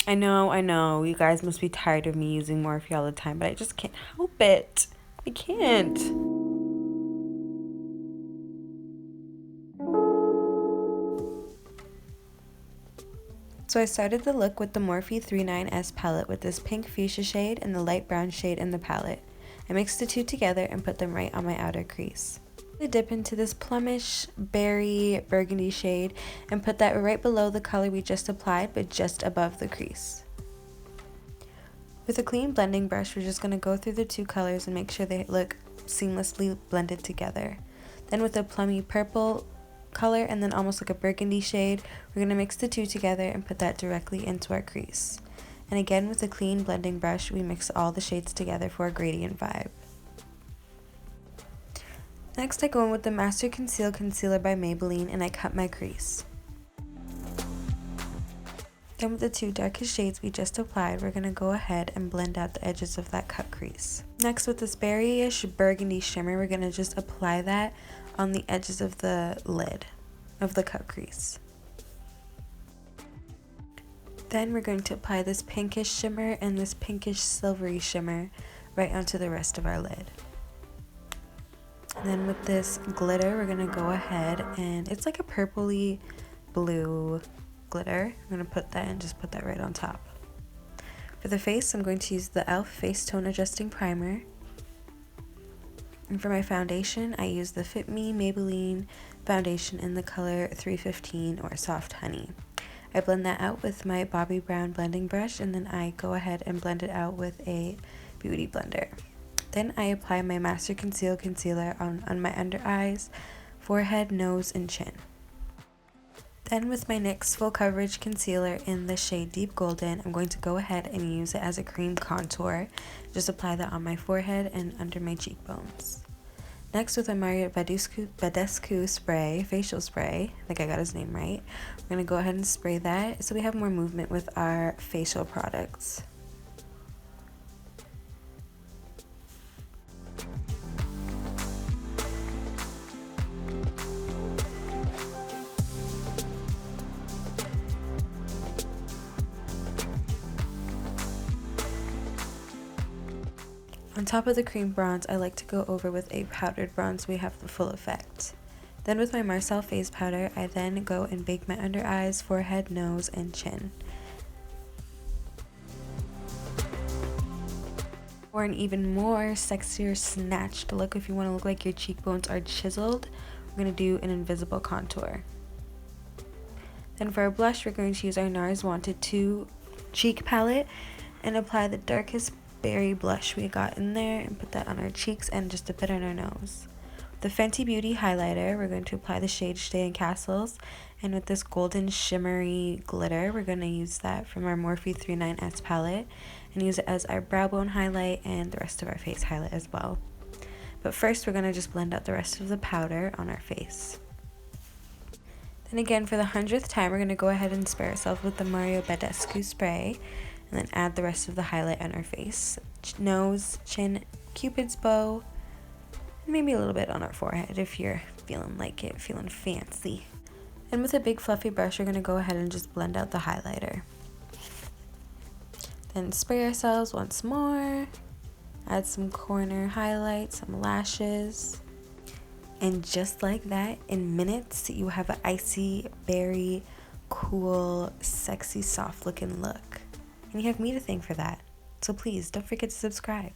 I know, you guys must be tired of me using Morphe all the time, but I just can't help it. I can't. So I started the look with the Morphe 39S palette with this pink fuchsia shade and the light brown shade in the palette. I mixed the two together and put them right on my outer crease. I dip into this plumish berry burgundy shade and put that right below the color we just applied, but just above the crease. With a clean blending brush, we're just going to go through the two colors and make sure they look seamlessly blended together. Then with a plummy purple color and then almost like a burgundy shade, we're going to mix the two together and put that directly into our crease. And again, with a clean blending brush, we mix all the shades together for a gradient vibe. Next, I go in with the Master Conceal Concealer by Maybelline and I cut my crease. Then with the two darkest shades we just applied, we're going to go ahead and blend out the edges of that cut crease. Next, with this berryish burgundy shimmer, we're going to just apply that on the edges of the lid of the cut crease. Then we're going to apply this pinkish shimmer and this pinkish silvery shimmer right onto the rest of our lid. And then with this glitter, we're going to go ahead and it's like a purpley blue glitter. I'm going to put that and just put that right on top. For the face, I'm going to use the e.l.f. Face Tone Adjusting Primer. And for my foundation, I use the Fit Me Maybelline foundation in the color 315 or Soft Honey. I blend that out with my Bobbi Brown blending brush and then I go ahead and blend it out with a beauty blender. Then I apply my Master Conceal Concealer on my under eyes, forehead, nose, and chin. Then with my NYX Full Coverage Concealer in the shade Deep Golden, I'm going to go ahead and use it as a cream contour. Just apply that on my forehead and under my cheekbones. Next, with my Mario Badescu spray, facial spray, I think I got his name right, we're going to go ahead and spray that so we have more movement with our facial products. On top of the cream bronze, I like to go over with a powdered bronze so we have the full effect. Then with my Marcel face powder, I then go and bake my under eyes, forehead, nose, and chin. For an even more sexier snatched look, if you want to look like your cheekbones are chiseled, we're going to do an invisible contour. Then for our blush, we're going to use our NARS Wanted 2 cheek palette and apply the darkest berry blush we got in there and put that on our cheeks and just a bit on our nose. The Fenty Beauty highlighter, we're going to apply the shade Stay in Castles, and with this golden shimmery glitter, we're going to use that from our Morphe 39S palette and use it as our brow bone highlight and the rest of our face highlight as well. But first, we're going to just blend out the rest of the powder on our face. Then again, for the 100th time, we're going to go ahead and spray ourselves with the Mario Badescu spray and then add the rest of the highlight on our face. Nose, chin, cupid's bow, and maybe a little bit on our forehead if you're feeling like it, feeling fancy. And with a big fluffy brush, we're going to go ahead and just blend out the highlighter. Then spray ourselves once more, add some corner highlights, some lashes. And just like that, in minutes, you have an icy, berry, cool, sexy, soft looking look. And you have me to thank for that. So please, don't forget to subscribe.